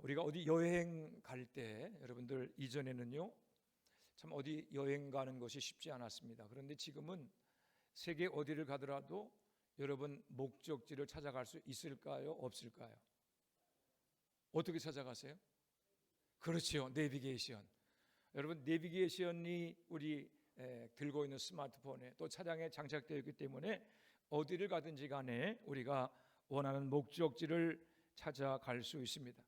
우리가 어디 여행 갈 때 여러분들 이전에는요 참 어디 여행 가는 것이 쉽지 않았습니다. 그런데 지금은 세계 어디를 가더라도 여러분 목적지를 찾아갈 수 있을까요? 없을까요? 어떻게 찾아가세요? 그렇죠. 내비게이션. 여러분 내비게이션이 우리 들고 있는 스마트폰에 또 차량에 장착되어 있기 때문에 어디를 가든지 간에 우리가 원하는 목적지를 찾아갈 수 있습니다.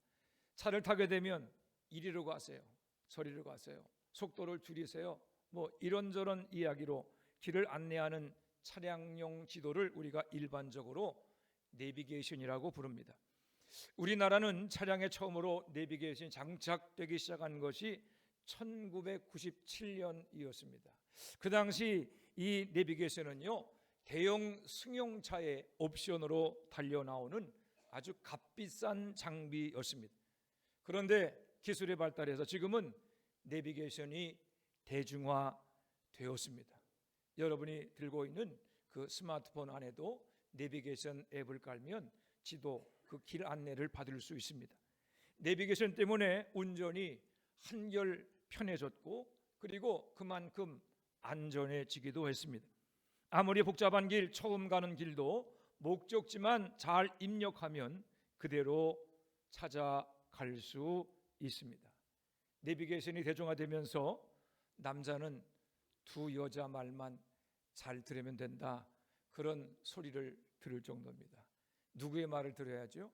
차를 타게 되면 이리로 가세요, 저리로 가세요, 속도를 줄이세요, 뭐 이런저런 이야기로 길을 안내하는 차량용 지도를 우리가 일반적으로 내비게이션이라고 부릅니다. 우리나라는 차량에 처음으로 내비게이션이 장착되기 시작한 것이 1997년이었습니다. 그 당시 이 내비게이션은요 대형 승용차의 옵션으로 달려나오는 아주 값비싼 장비였습니다. 그런데 기술이 발달해서 지금은 내비게이션이 대중화되었습니다. 여러분이 들고 있는 그 스마트폰 안에도 내비게이션 앱을 깔면 지도, 그 길 안내를 받을 수 있습니다. 내비게이션 때문에 운전이 한결 편해졌고 그리고 그만큼 안전해지기도 했습니다. 아무리 복잡한 길, 처음 가는 길도 목적지만 잘 입력하면 그대로 찾아갈 수 있습니다. 내비게이션이 대중화되면서 남자는 두 여자 말만 잘 들으면 된다, 그런 소리를 들을 정도입니다. 누구의 말을 들어야죠?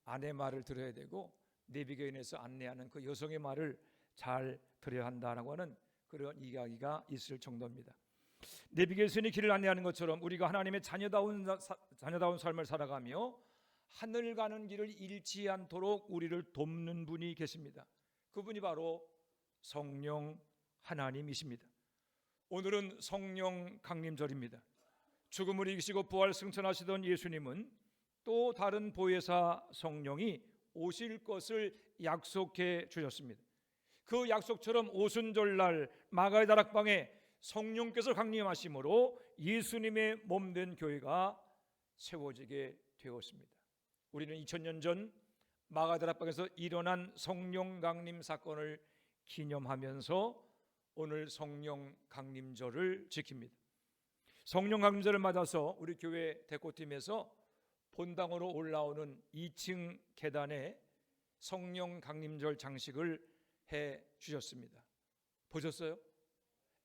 아내 말을 들어야 되고 내비게이션에서 안내하는 그 여성의 말을 잘 들어야 한다라고 하는 그런 이야기가 있을 정도입니다. 내비게이션이 길을 안내하는 것처럼 우리가 하나님의 자녀다운 삶을 살아가며 하늘 가는 길을 잃지 않도록 우리를 돕는 분이 계십니다. 그분이 바로 성령 하나님이십니다. 오늘은 성령 강림절입니다. 죽음을 이기시고 부활 승천하시던 예수님은 또 다른 보혜사 성령이 오실 것을 약속해 주셨습니다. 그 약속처럼 오순절날 마가의 다락방에 성령께서 강림하심으로 예수님의 몸된 교회가 세워지게 되었습니다. 우리는 2000년 전 마가의 다락방에서 일어난 성령 강림 사건을 기념하면서 오늘 성령 강림절을 지킵니다. 성령 강림절을 맞아서 우리 교회 대코팀에서 본당으로 올라오는 2층 계단에 성령 강림절 장식을 해 주셨습니다. 보셨어요?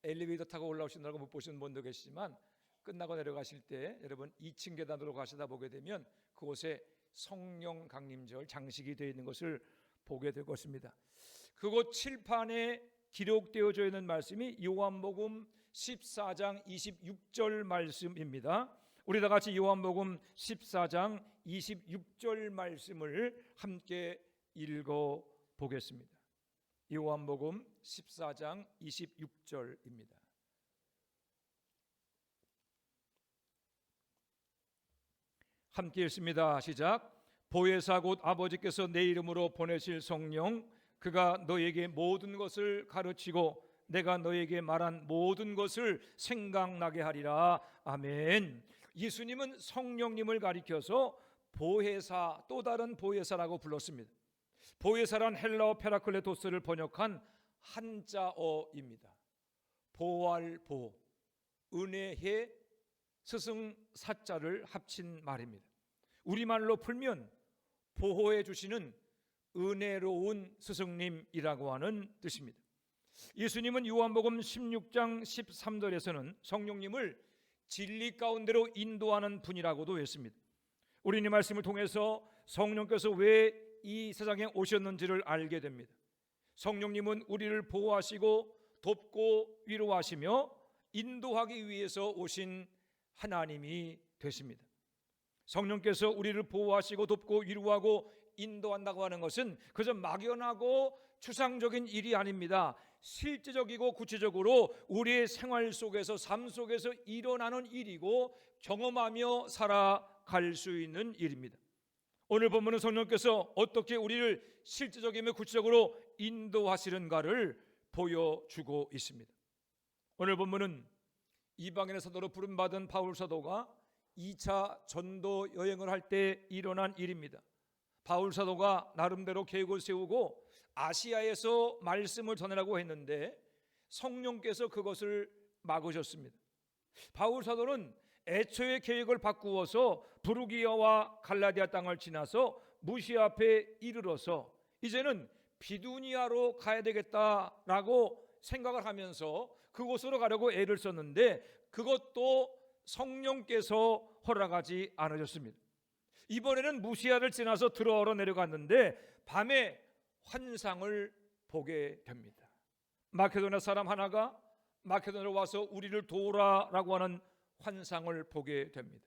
엘리베이터 타고 올라오신다고 못 보시는 분도 계시지만 끝나고 내려가실 때 여러분 2층 계단으로 가시다 보게 되면 그곳에 성령 강림절 장식이 되어 있는 것을 보게 될 것입니다. 그곳 칠판에 기록되어져 있는 말씀이 요한복음 14장 26절 말씀입니다. 우리 다 같이 요한복음 14장 26절 말씀을 함께 읽어 보겠습니다. 요한복음 14장 26절입니다. 함께 읽습니다. 시작. 보혜사 곧 아버지께서 내 이름으로 보내실 성령, 그가 너에게 모든 것을 가르치고 내가 너에게 말한 모든 것을 생각나게 하리라. 아멘. 예수님은 성령님을 가리켜서 보혜사, 또 다른 보혜사라고 불렀습니다. 보혜사란 헬라어 페라클레토스를 번역한 한자어입니다. 보활보, 은혜의 스승 사자를 합친 말입니다. 우리말로 풀면 보호해 주시는 은혜로운 스승님이라고 하는 뜻입니다. 예수님은 요한복음 16장 13절에서는 성령님을 진리 가운데로 인도하는 분이라고도 했습니다. 우리는 이 말씀을 통해서 성령께서 왜 이 세상에 오셨는지를 알게 됩니다. 성령님은 우리를 보호하시고 돕고 위로하시며 인도하기 위해서 오신 하나님이 되십니다. 성령께서 우리를 보호하시고 돕고 위로하고 인도한다고 하는 것은 그저 막연하고 추상적인 일이 아닙니다. 실제적이고 구체적으로 우리의 생활 속에서, 삶 속에서 일어나는 일이고 경험하며 살아갈 수 있는 일입니다. 오늘 본문은 성령께서 어떻게 우리를 실제적이며 구체적으로 인도하시는가를 보여주고 있습니다. 오늘 본문은 이방인의 사도로 부름받은 바울 사도가 2차 전도 여행을 할 때 일어난 일입니다. 바울 사도가 나름대로 계획을 세우고 아시아에서 말씀을 전하라고 했는데 성령께서 그것을 막으셨습니다. 바울 사도는 애초에 계획을 바꾸어서 부르기아와 갈라디아 땅을 지나서 무시아 앞에 이르러서 이제는 비두니아로 가야 되겠다라고 생각을 하면서 그곳으로 가려고 애를 썼는데 그것도 성령께서 허락하지 않으셨습니다. 이번에는 무시아를 지나서 드로아로 내려갔는데 밤에 환상을 보게 됩니다. 마케도냐 사람 하나가 마케도냐로 와서 우리를 도우라라고 하는 환상을 보게 됩니다.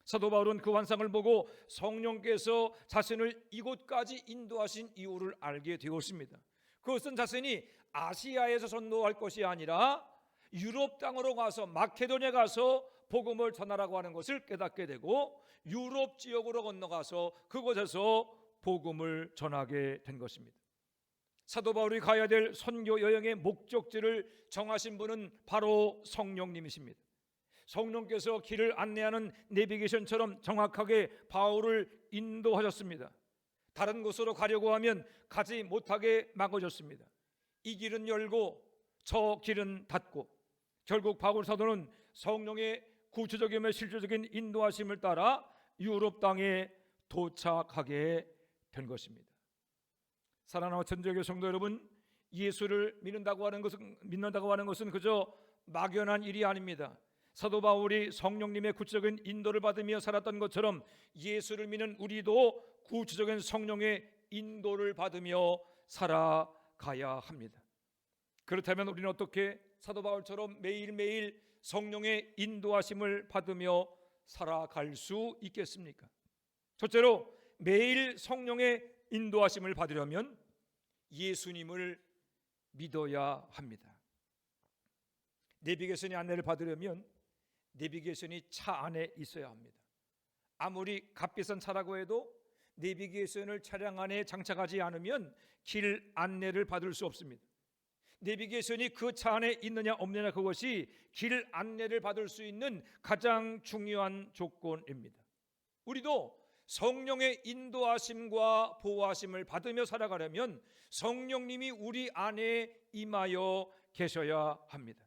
사도 바울은 그 환상을 보고 성령께서 자신을 이곳까지 인도하신 이유를 알게 되었습니다. 그것은 자신이 아시아에서 전도할 것이 아니라 유럽 땅으로 가서 마케도냐 가서 복음을 전하라고 하는 것을 깨닫게 되고 유럽 지역으로 건너가서 그곳에서 복음을 전하게 된 것입니다. 사도 바울이 가야 될 선교 여행의 목적지를 정하신 분은 바로 성령님이십니다. 성령께서 길을 안내하는 내비게이션처럼 정확하게 바울을 인도하셨습니다. 다른 곳으로 가려고 하면 가지 못하게 막아줬습니다. 이 길은 열고 저 길은 닫고 결국 바울 사도는 성령의 구체적이며 실질적인 인도하심을 따라 유럽 땅에 도착하게 된 것입니다. 사랑하는 전적의 성도 여러분, 예수를 믿는다고 하는 것은 그저 막연한 일이 아닙니다. 사도 바울이 성령님의 구체적인 인도를 받으며 살았던 것처럼 예수를 믿는 우리도 구체적인 성령의 인도를 받으며 살아가야 합니다. 그렇다면 우리는 어떻게 사도 바울처럼 매일매일 성령의 인도하심을 받으며 살아갈 수 있겠습니까? 첫째로 매일 성령의 인도하심을 받으려면 예수님을 믿어야 합니다. 내비게이션의 안내를 받으려면 내비게이션이 차 안에 있어야 합니다. 아무리 값비싼 차라고 해도 내비게이션을 차량 안에 장착하지 않으면 길 안내를 받을 수 없습니다. 내비게이션이 그 차 안에 있느냐 없느냐 그것이 길 안내를 받을 수 있는 가장 중요한 조건입니다. 우리도 성령의 인도하심과 보호하심을 받으며 살아가려면 성령님이 우리 안에 임하여 계셔야 합니다.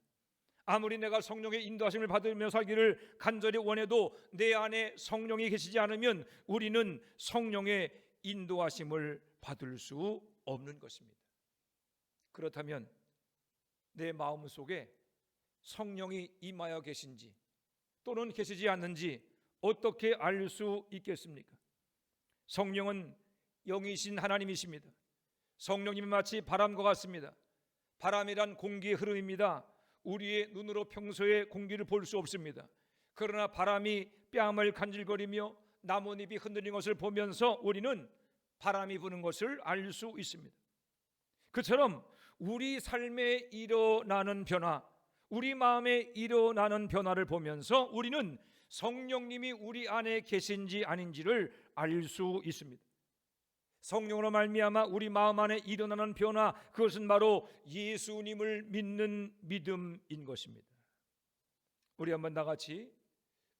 아무리 내가 성령의 인도하심을 받으며 살기를 간절히 원해도 내 안에 성령이 계시지 않으면 우리는 성령의 인도하심을 받을 수 없는 것입니다. 그렇다면 내 마음속에 성령이 임하여 계신지 또는 계시지 않는지 어떻게 알 수 있겠습니까? 성령은 영이신 하나님이십니다. 성령님이 마치 바람과 같습니다. 바람이란 공기의 흐름입니다. 우리의 눈으로 평소에 공기를 볼 수 없습니다. 그러나 바람이 뺨을 간질거리며 나뭇잎이 흔들리는 것을 보면서 우리는 바람이 부는 것을 알 수 있습니다. 그처럼 우리 삶에 일어나는 변화, 우리 마음에 일어나는 변화를 보면서 우리는 성령님이 우리 안에 계신지 아닌지를 알 수 있습니다. 성령으로 말미암아 우리 마음 안에 일어나는 변화, 그것은 바로 예수님을 믿는 믿음인 것입니다. 우리 한번 다 같이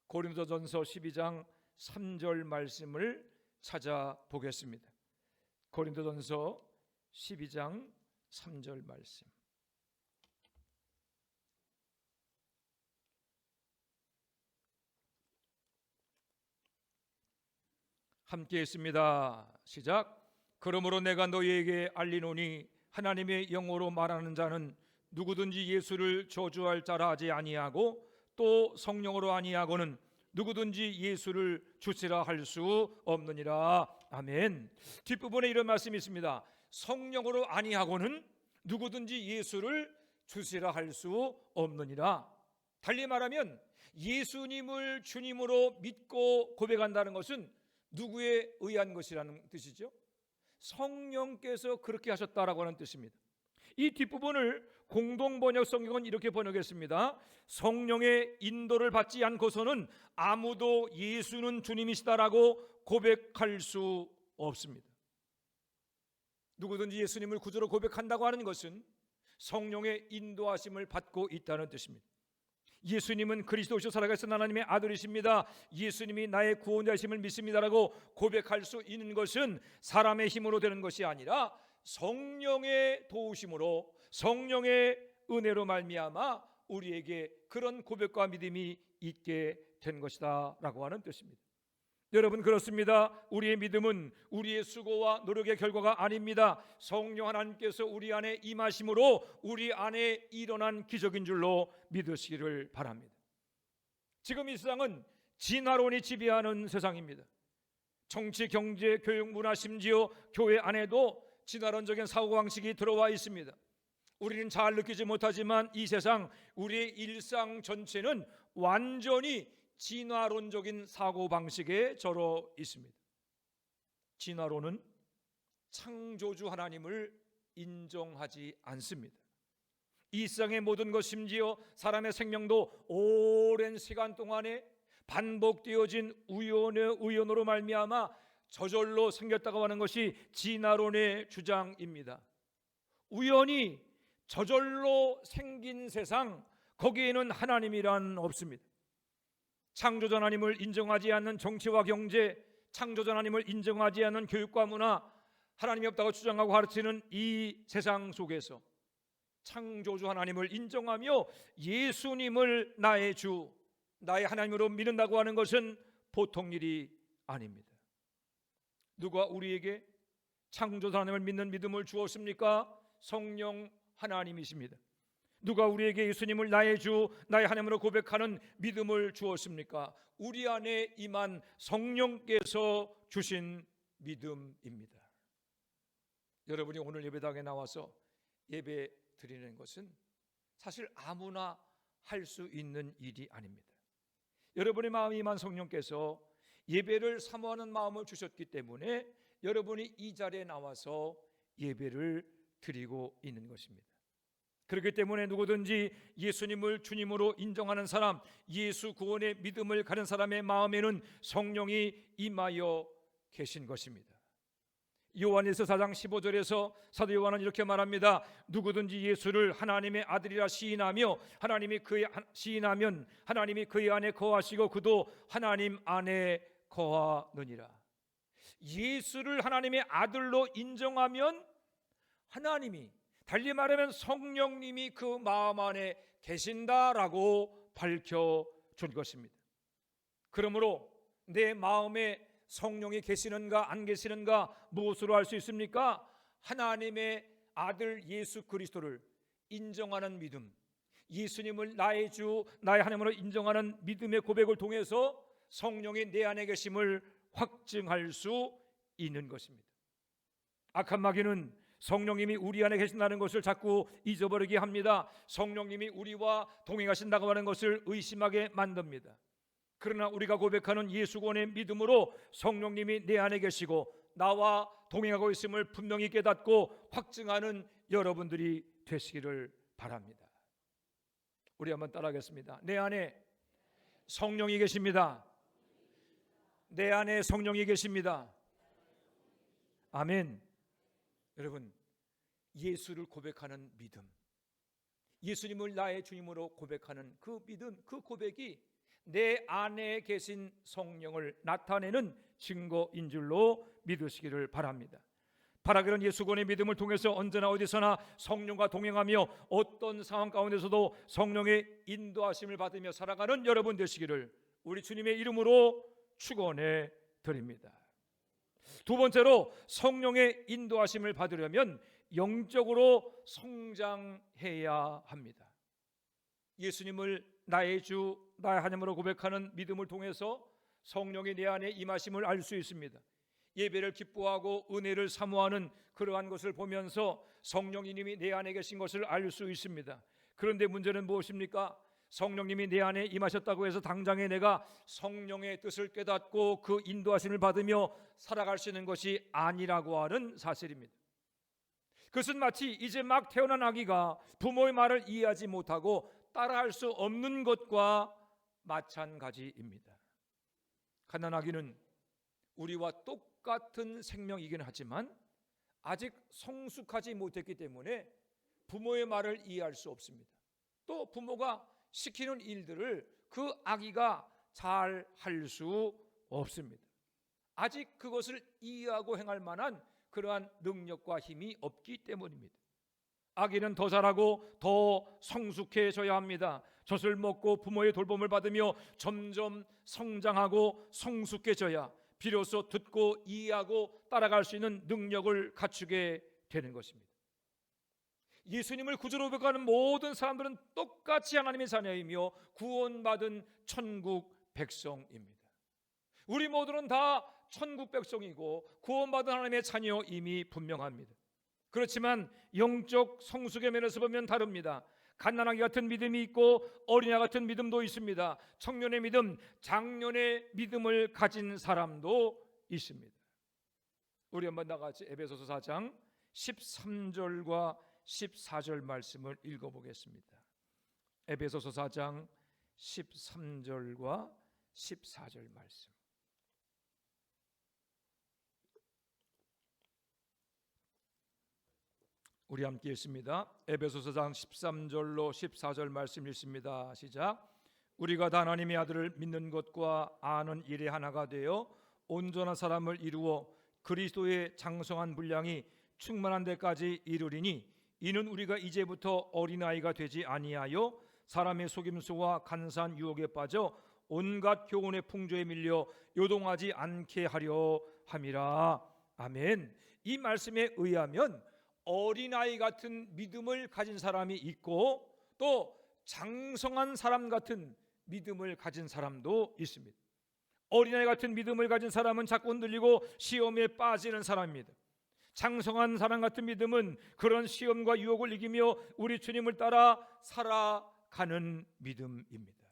고린도전서 12장 3절 말씀을 찾아보겠습니다. 고린도전서 12장 3절 말씀. 함께 했습니다. 시작. 그러므로 내가 너희에게 알리노니 하나님의 영으로 말하는 자는 누구든지 예수를 저주할 자라 하지 아니하고 또 성령으로 아니하고는 누구든지 예수를 주시라 할 수 없느니라. 아멘. 뒷부분에 이런 말씀이 있습니다. 성령으로 아니하고는 누구든지 예수를 주시라 할 수 없느니라. 달리 말하면 예수님을 주님으로 믿고 고백한다는 것은 누구에 의한 것이라는 뜻이죠? 성령께서 그렇게 하셨다라고 하는 뜻입니다. 이 뒷부분을 공동번역 성경은 이렇게 번역했습니다. 성령의 인도를 받지 않고서는 아무도 예수는 주님이시다라고 고백할 수 없습니다. 누구든지 예수님을 구주로 고백한다고 하는 것은 성령의 인도하심을 받고 있다는 뜻입니다. 예수님은 그리스도시요 살아계신 하나님의 아들이십니다. 예수님이 나의 구원자이심을 믿습니다라고 고백할 수 있는 것은 사람의 힘으로 되는 것이 아니라 성령의 도우심으로, 성령의 은혜로 말미암아 우리에게 그런 고백과 믿음이 있게 된 것이다 라고 하는 뜻입니다. 여러분, 그렇습니다. 우리의 믿음은 우리의 수고와 노력의 결과가 아닙니다. 성령 하나님께서 우리 안에 임하심으로 우리 안에 일어난 기적인 줄로 믿으시기를 바랍니다. 지금 이 세상은 진화론이 지배하는 세상입니다. 정치, 경제, 교육, 문화, 심지어 교회 안에도 진화론적인 사고방식이 들어와 있습니다. 우리는 잘 느끼지 못하지만 이 세상, 우리의 일상 전체는 완전히 진화론적인 사고방식에 절어 있습니다. 진화론은 창조주 하나님을 인정하지 않습니다. 이 세상의 모든 것, 심지어 사람의 생명도 오랜 시간 동안에 반복되어진 우연으로 말미암아 저절로 생겼다고 하는 것이 진화론의 주장입니다. 우연히 저절로 생긴 세상, 거기에는 하나님이란 없습니다. 창조자 하나님을 인정하지 않는 정치와 경제, 창조자 하나님을 인정하지 않는 교육과 문화, 하나님이 없다고 주장하고 가르치는 이 세상 속에서 창조주 하나님을 인정하며 예수님을 나의 주, 나의 하나님으로 믿는다고 하는 것은 보통 일이 아닙니다. 누가 우리에게 창조자 하나님을 믿는 믿음을 주었습니까? 성령 하나님이십니다. 누가 우리에게 예수님을 나의 주, 나의 하나님으로 고백하는 믿음을 주었습니까? 우리 안에 임한 성령께서 주신 믿음입니다. 여러분이 오늘 예배당에 나와서 예배 드리는 것은 사실 아무나 할 수 있는 일이 아닙니다. 여러분의 마음에 임한 성령께서 예배를 사모하는 마음을 주셨기 때문에 여러분이 이 자리에 나와서 예배를 드리고 있는 것입니다. 그렇기 때문에 누구든지 예수님을 주님으로 인정하는 사람, 예수 구원의 믿음을 가진 사람의 마음에는 성령이 임하여 계신 것입니다. 요한일서 4장 15절에서 사도 요한은 이렇게 말합니다. 누구든지 예수를 하나님의 아들이라 시인하며 시인하면 하나님이 그의 안에 거하시고 그도 하나님 안에 거하느니라. 예수를 하나님의 아들로 인정하면 하나님이, 달리 말하면 성령님이 그 마음 안에 계신다라고 밝혀준 것입니다. 그러므로 내 마음에 성령이 계시는가 안 계시는가 무엇으로 알 수 있습니까? 하나님의 아들 예수 그리스도를 인정하는 믿음, 예수님을 나의 주, 나의 하나님으로 인정하는 믿음의 고백을 통해서 성령이 내 안에 계심을 확증할 수 있는 것입니다. 악한 마귀는 성령님이 우리 안에 계신다는 것을 자꾸 잊어버리게 합니다. 성령님이 우리와 동행하신다고 하는 것을 의심하게 만듭니다. 그러나 우리가 고백하는 예수 구원의 믿음으로 성령님이 내 안에 계시고 나와 동행하고 있음을 분명히 깨닫고 확증하는 여러분들이 되시기를 바랍니다. 우리 한번 따라하겠습니다. 내 안에 성령이 계십니다. 내 안에 성령이 계십니다. 아멘. 여러분, 예수를 고백하는 믿음, 예수님을 나의 주님으로 고백하는 그 믿음, 그 고백이 내 안에 계신 성령을 나타내는 증거인 줄로 믿으시기를 바랍니다. 바라기는 예수 구원의 믿음을 통해서 언제나 어디서나 성령과 동행하며 어떤 상황 가운데서도 성령의 인도하심을 받으며 살아가는 여러분 되시기를 우리 주님의 이름으로 축원해 드립니다. 두 번째로, 성령의 인도하심을 받으려면 영적으로 성장해야 합니다. 예수님을 나의 주, 나의 하나님으로 고백하는 믿음을 통해서 성령이 내 안에 임하심을 알 수 있습니다. 예배를 기뻐하고 은혜를 사모하는 그러한 것을 보면서 성령님이 내 안에 계신 것을 알 수 있습니다. 그런데 문제는 무엇입니까? 성령님이 내 안에 임하셨다고 해서 당장에 내가 성령의 뜻을 깨닫고 그 인도하심을 받으며 살아갈 수 있는 것이 아니라고 하는 사실입니다. 그것은 마치 이제 막 태어난 아기가 부모의 말을 이해하지 못하고 따라할 수 없는 것과 마찬가지입니다. 갓난 아기는 우리와 똑같은 생명이긴 하지만 아직 성숙하지 못했기 때문에 부모의 말을 이해할 수 없습니다. 또 부모가 시키는 일들을 그 아기가 잘 할 수 없습니다. 아직 그것을 이해하고 행할 만한 그러한 능력과 힘이 없기 때문입니다. 아기는 더 자라고 더 성숙해져야 합니다. 젖을 먹고 부모의 돌봄을 받으며 점점 성장하고 성숙해져야 비로소 듣고 이해하고 따라갈 수 있는 능력을 갖추게 되는 것입니다. 예수님을 구주로 고백하는 모든 사람들은 똑같이 하나님의 자녀이며 구원받은 천국 백성입니다. 우리 모두는 다 천국 백성이고 구원받은 하나님의 자녀임이 분명합니다. 그렇지만 영적 성숙의 면에서 보면 다릅니다. 갓난아기 같은 믿음이 있고 어린아 같은 믿음도 있습니다. 청년의 믿음, 장년의 믿음을 가진 사람도 있습니다. 우리 한번 나같이 에베소서 4장 13절과 14절 말씀을 읽어보겠습니다. 에베소서 4장 13절과 14절 말씀. 우리 함께 읽습니다. 에베소서 4장 13절로 14절 말씀 읽습니다. 시작. 우리가 다 하나님의 아들을 믿는 것과 아는 일에 하나가 되어 온전한 사람을 이루어 그리스도의 장성한 분량이 충만한 데까지 이르리니 이는 우리가 이제부터 어린아이가 되지 아니하여 사람의 속임수와 간사한 유혹에 빠져 온갖 교훈의 풍조에 밀려 요동하지 않게 하려 함이라. 아멘. 이 말씀에 의하면 어린아이 같은 믿음을 가진 사람이 있고 또 장성한 사람 같은 믿음을 가진 사람도 있습니다. 어린아이 같은 믿음을 가진 사람은 자꾸 흔들리고 시험에 빠지는 사람입니다. 장성한 사람 같은 믿음은 그런 시험과 유혹을 이기며 우리 주님을 따라 살아가는 믿음입니다.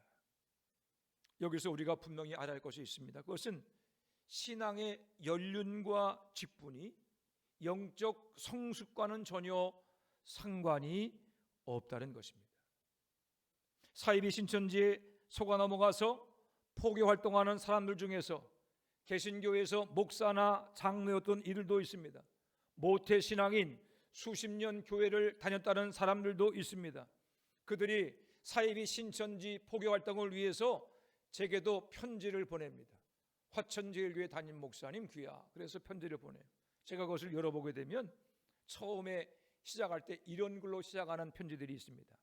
여기서 우리가 분명히 알아야 할 것이 있습니다. 그것은 신앙의 연륜과 직분이 영적 성숙과는 전혀 상관이 없다는 것입니다. 사이비 신천지에 속아 넘어가서 포교 활동하는 사람들 중에서 개신교에서 목사나 장로였던 이들도 있습니다. 모태 신앙인 수십 년 교회를 다녔다는 사람들도 있습니다. 그들이 사이비 신천지 포교 활동을 위해서 제게도 편지를 보냅니다. 화천제일교회 담임 목사님 귀하. 그래서 편지를 보내요. 제가 그것을 열어보게 되면 처음에 시작할 때 이런 글로 시작하는 편지들이 있습니다.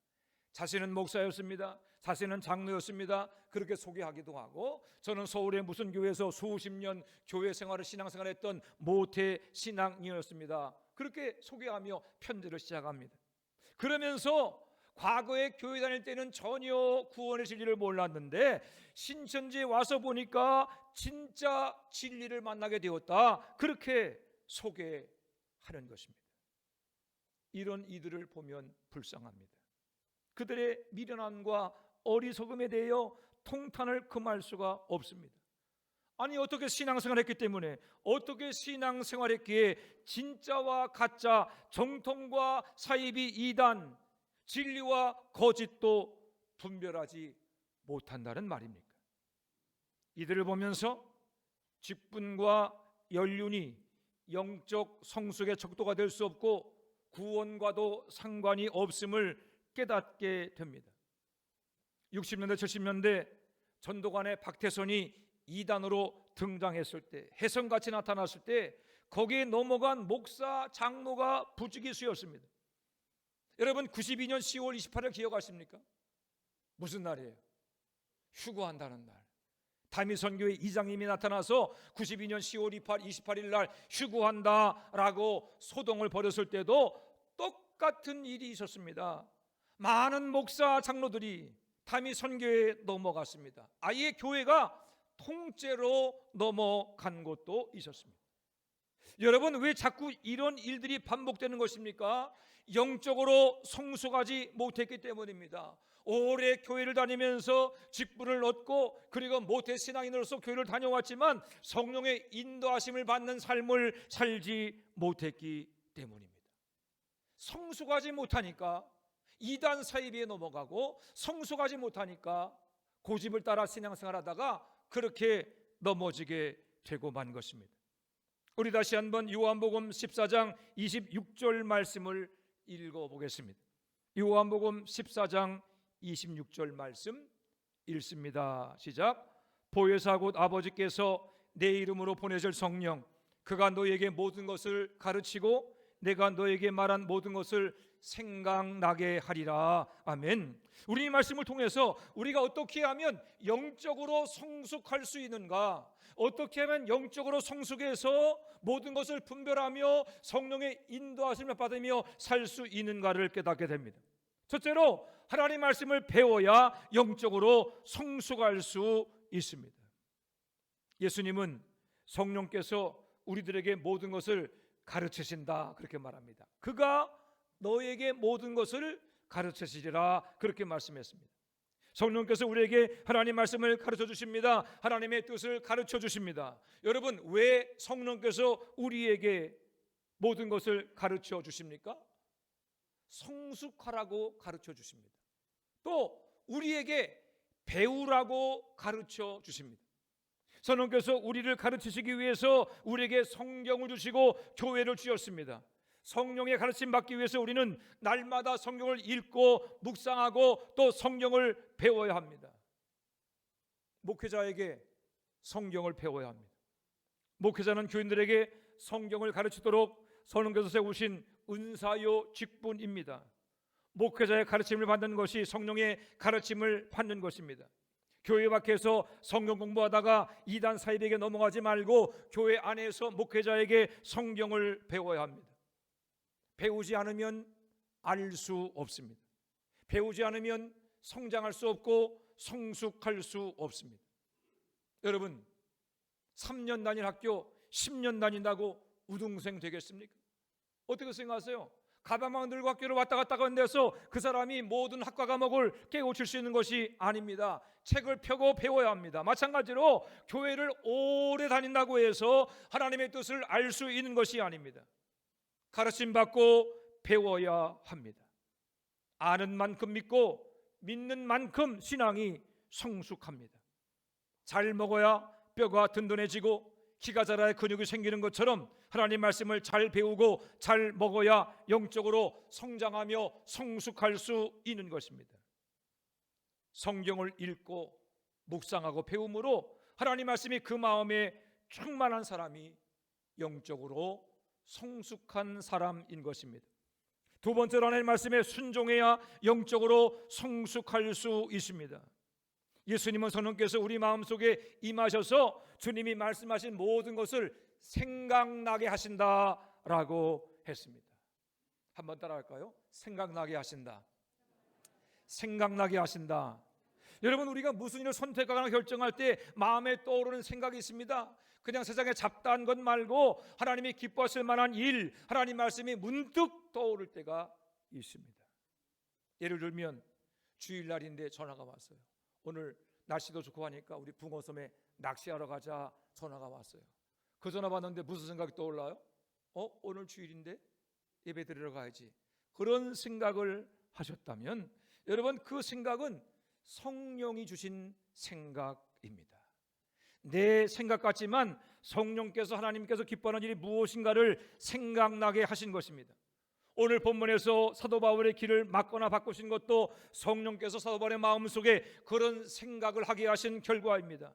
자신은 목사였습니다. 자신은 장로였습니다. 그렇게 소개하기도 하고, 저는 서울의 무슨 교회에서 수십 년 교회 생활을 신앙생활했던 모태 신앙인이었습니다. 그렇게 소개하며 편지를 시작합니다. 그러면서 과거에 교회 다닐 때는 전혀 구원의 진리를 몰랐는데 신천지에 와서 보니까 진짜 진리를 만나게 되었다. 그렇게 소개하는 것입니다. 이런 이들을 보면 불쌍합니다. 그들의 미련함과 어리석음에 대하여 통탄을 금할 수가 없습니다. 아니 어떻게 신앙생활했기 때문에 어떻게 신앙생활했기에 진짜와 가짜, 정통과 사이비, 이단, 진리와 거짓도 분별하지 못한다는 말입니까? 이들을 보면서 직분과 연륜이 영적 성숙의 척도가 될 수 없고 구원과도 상관이 없음을 깨닫게 됩니다. 60년대 70년대 전도관의 박태선이 이단으로 등장했을 때, 혜성같이 나타났을 때 거기에 넘어간 목사, 장로가 부지기수였습니다. 여러분 92년 10월 28일 기억하십니까? 무슨 날이에요? 휴거한다는 날. 다미선교회 이장님이 나타나서 92년 10월 28일 날 휴거한다라고 소동을 벌였을 때도 똑같은 일이 있었습니다. 많은 목사 장로들이 다미선교회에 넘어갔습니다. 아예 교회가 통째로 넘어간 곳도 있었습니다. 여러분 왜 자꾸 이런 일들이 반복되는 것입니까? 영적으로 성숙하지 못했기 때문입니다. 오래 교회를 다니면서 직분을 얻고 그리고 모태 신앙인으로서 교회를 다녀왔지만 성령의 인도하심을 받는 삶을 살지 못했기 때문입니다. 성숙하지 못하니까 이단 사이비에 넘어가고 성숙하지 못하니까 고집을 따라 신앙생활하다가 그렇게 넘어지게 되고 만 것입니다. 우리 다시 한번 요한복음 14장 26절 말씀을 읽어보겠습니다. 요한복음 14장 26절 말씀 읽습니다. 시작. 보혜사 곧 아버지께서 내 이름으로 보내실 성령, 그가 너에게 모든 것을 가르치고 내가 너에게 말한 모든 것을 생각나게 하리라. 아멘. 우리 이 말씀을 통해서 우리가 어떻게 하면 영적으로 성숙할 수 있는가, 어떻게 하면 영적으로 성숙해서 모든 것을 분별하며 성령의 인도하심을 받으며 살 수 있는가를 깨닫게 됩니다. 첫째로 하나님 말씀을 배워야 영적으로 성숙할 수 있습니다. 예수님은 성령께서 우리들에게 모든 것을 가르치신다 그렇게 말합니다. 그가 너에게 모든 것을 가르치시리라 그렇게 말씀했습니다. 성령께서 우리에게 하나님 말씀을 가르쳐 주십니다. 하나님의 뜻을 가르쳐 주십니다. 여러분, 왜 성령께서 우리에게 모든 것을 가르쳐 주십니까? 성숙하라고 가르쳐 주십니다. 또 우리에게 배우라고 가르쳐 주십니다. 성령께서 우리를 가르치시기 위해서 우리에게 성경을 주시고 교회를 주셨습니다. 성령의 가르침 받기 위해서 우리는 날마다 성경을 읽고 묵상하고 또 성경을 배워야 합니다. 목회자에게 성경을 배워야 합니다. 목회자는 교인들에게 성경을 가르치도록 성령께서 세우신 은사요 직분입니다. 목회자의 가르침을 받는 것이 성령의 가르침을 받는 것입니다. 교회 밖에서 성경 공부하다가 이단 사입에게 넘어가지 말고 교회 안에서 목회자에게 성경을 배워야 합니다. 배우지 않으면 알 수 없습니다. 배우지 않으면 성장할 수 없고 성숙할 수 없습니다. 여러분, 3년 다닌 학교 10년 다닌다고 우등생 되겠습니까? 어떻게 생각하세요? 가방만 들고 학교를 왔다 갔다 하는 데서 그 사람이 모든 학과 과목을 깨우칠 수 있는 것이 아닙니다. 책을 펴고 배워야 합니다. 마찬가지로 교회를 오래 다닌다고 해서 하나님의 뜻을 알 수 있는 것이 아닙니다. 가르침 받고 배워야 합니다. 아는 만큼 믿고 믿는 만큼 신앙이 성숙합니다. 잘 먹어야 뼈가 든든해지고 키가 자라야 근육이 생기는 것처럼 하나님 말씀을 잘 배우고 잘 먹어야 영적으로 성장하며 성숙할 수 있는 것입니다. 성경을 읽고 묵상하고 배움으로 하나님 말씀이 그 마음에 충만한 사람이 영적으로 성숙한 사람인 것입니다. 두 번째로 하나님 말씀에 순종해야 영적으로 성숙할 수 있습니다. 예수님은 성령께서 우리 마음속에 임하셔서 주님이 말씀하신 모든 것을 생각나게 하신다라고 했습니다. 한번 따라할까요? 생각나게 하신다. 생각나게 하신다. 여러분, 우리가 무슨 일을 선택하거나 결정할 때 마음에 떠오르는 생각이 있습니다. 그냥 세상에 잡다한 것 말고 하나님이 기뻐하실 만한 일, 하나님 말씀이 문득 떠오를 때가 있습니다. 예를 들면 주일날인데 전화가 왔어요. 오늘 날씨도 좋고 하니까 우리 붕어섬에 낚시하러 가자 전화가 왔어요. 그 전화 받는데 무슨 생각이 떠올라요? 오늘 주일인데 예배 드리러 가야지. 그런 생각을 하셨다면 여러분, 그 생각은 성령이 주신 생각입니다. 내 생각 같지만 성령께서 하나님께서 기뻐하는 일이 무엇인가를 생각나게 하신 것입니다. 오늘 본문에서 사도 바울의 길을 막거나 바꾸신 것도 성령께서 사도 바울의 마음속에 그런 생각을 하게 하신 결과입니다.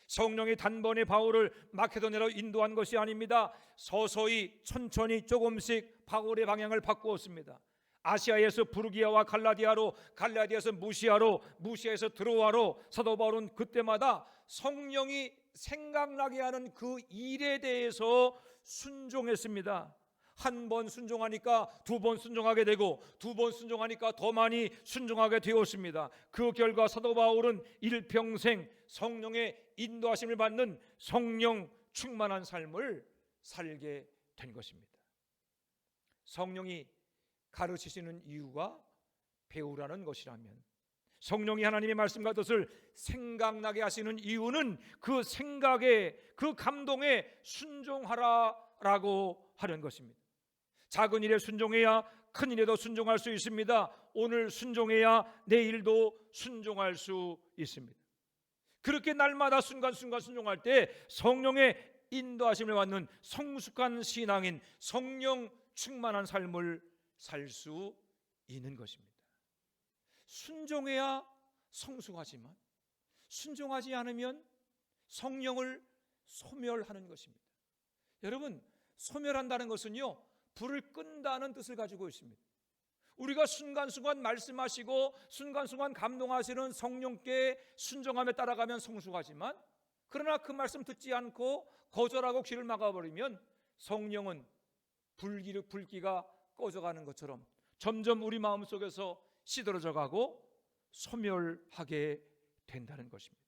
성령이 단번에 바울을 마케도냐로 인도한 것이 아닙니다. 서서히 천천히 조금씩 바울의 방향을 바꾸었습니다. 아시아에서 부르기아와 갈라디아로, 갈라디아에서 무시아로, 무시아에서 드로아로 사도 바울은 그때마다 성령이 생각나게 하는 그 일에 대해서 순종했습니다. 한 번 순종하니까 두 번 순종하게 되고 두 번 순종하니까 더 많이 순종하게 되었습니다. 그 결과 사도 바울은 일평생 성령의 인도하심을 받는 성령 충만한 삶을 살게 된 것입니다. 성령이 가르치시는 이유가 배우라는 것이라면, 성령이 하나님의 말씀과 뜻을 생각나게 하시는 이유는 그 생각에, 그 감동에 순종하라라고 하는 것입니다. 작은 일에 순종해야 큰 일에도 순종할 수 있습니다. 오늘 순종해야 내일도 순종할 수 있습니다. 그렇게 날마다 순간순간 순종할 때 성령의 인도하심을 받는 성숙한 신앙인, 성령 충만한 삶을 살 수 있는 것입니다. 순종해야 성숙하지만 순종하지 않으면 성령을 소멸하는 것입니다. 여러분, 소멸한다는 것은요, 불을 끈다는 뜻을 가지고 있습니다. 우리가 순간순간 말씀하시고 순간순간 감동하시는 성령께 순종하며 따라가면 성숙하지만, 그러나 그 말씀 듣지 않고 거절하고 귀를 막아버리면 성령은 불기가 꺼져가는 것처럼 점점 우리 마음속에서 시들어져 가고 소멸하게 된다는 것입니다.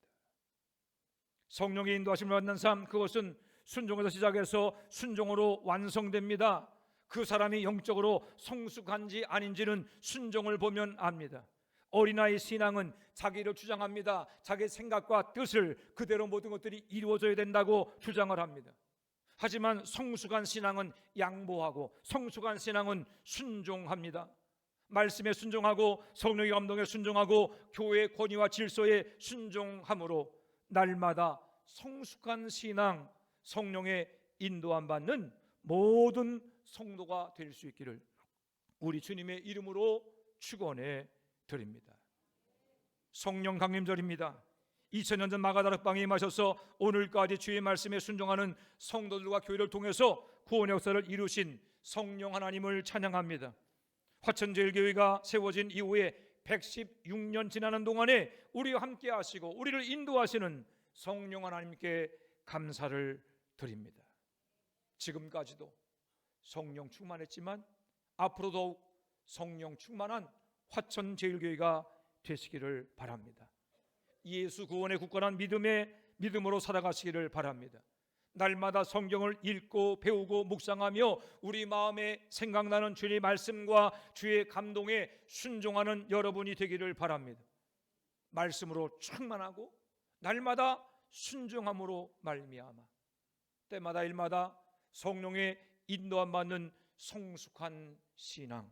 성령의 인도하심을 받는 삶, 그것은 순종에서 시작해서 순종으로 완성됩니다. 그 사람이 영적으로 성숙한지 아닌지는 순종을 보면 압니다. 어린아이 신앙은 자기를 주장합니다. 자기 생각과 뜻을 그대로 모든 것들이 이루어져야 된다고 주장을 합니다. 하지만 성숙한 신앙은 양보하고 성숙한 신앙은 순종합니다. 말씀에 순종하고 성령의 감동에 순종하고 교회의 권위와 질서에 순종함으로 날마다 성숙한 신앙, 성령의 인도함 받는 모든 성도가 될 수 있기를 우리 주님의 이름으로 축원해 드립니다. 성령 강림절입니다. 2000년 전 마가다락방에 임하셔서 오늘까지 주의 말씀에 순종하는 성도들과 교회를 통해서 구원의 역사를 이루신 성령 하나님을 찬양합니다. 화천제일교회가 세워진 이후에 116년 지나는 동안에 우리와 함께 하시고 우리를 인도하시는 성령 하나님께 감사를 드립니다. 지금까지도 성령 충만했지만 앞으로 더욱 성령 충만한 화천제일교회가 되시기를 바랍니다. 예수 구원에 굳건한 믿음으로 살아가시기를 바랍니다. 날마다 성경을 읽고 배우고 묵상하며 우리 마음에 생각나는 주의 말씀과 주의 감동에 순종하는 여러분이 되기를 바랍니다. 말씀으로 충만하고 날마다 순종함으로 말미암아 때마다 일마다 성령의 인도함 받는 성숙한 신앙,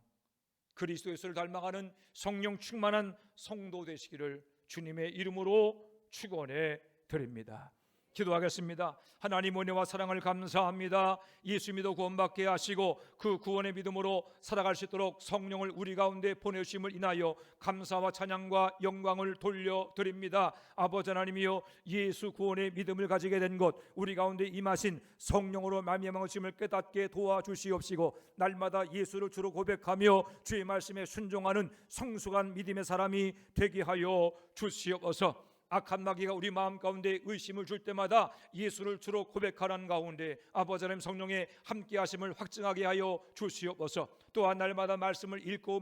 그리스도 예수를 닮아가는 성령 충만한 성도 되시기를 주님의 이름으로 축원해 드립니다. 기도하겠습니다. 하나님 은혜와 사랑을 감사합니다. 예수 믿어 구원받게 하시고 그 구원의 믿음으로 살아갈 수 있도록 성령을 우리 가운데 보내주심을 인하여 감사와 찬양과 영광을 돌려드립니다. 아버지 하나님이여, 예수 구원의 믿음을 가지게 된 것, 우리 가운데 임하신 성령으로 말미암아 주심을 깨닫게 도와주시옵시고 날마다 예수를 주로 고백하며 주의 말씀에 순종하는 성숙한 믿음의 사람이 되게 하여 주시옵소서. 악한 마귀가 우리 마음 가운데 의심을 줄 때마다 예수를 주로 고백하는 가운데 아버지 하나님 성령의 함께하심을 확증하게 하여 주시옵소서. 또한 날마다 말씀을 읽고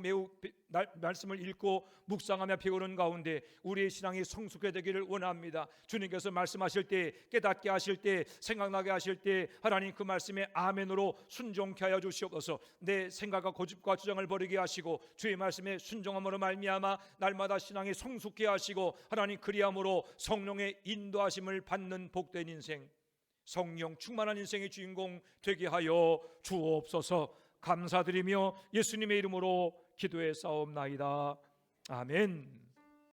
묵상하며 배우는 가운데 우리의 신앙이 성숙해지기를 원합니다. 주님께서 말씀하실 때, 깨닫게 하실 때, 생각나게 하실 때 하나님 그 말씀에 아멘으로 순종케 하여 주시옵소서. 내 생각과 고집과 주장을 버리게 하시고 주의 말씀에 순종함으로 말미암아 날마다 신앙이 성숙케 하시고 하나님 그리함으로 성령의 인도하심을 받는 복된 인생, 성령 충만한 인생의 주인공 되게 하여 주옵소서. 감사드리며 예수님의 이름으로 기도해 싸움나이다. 아멘.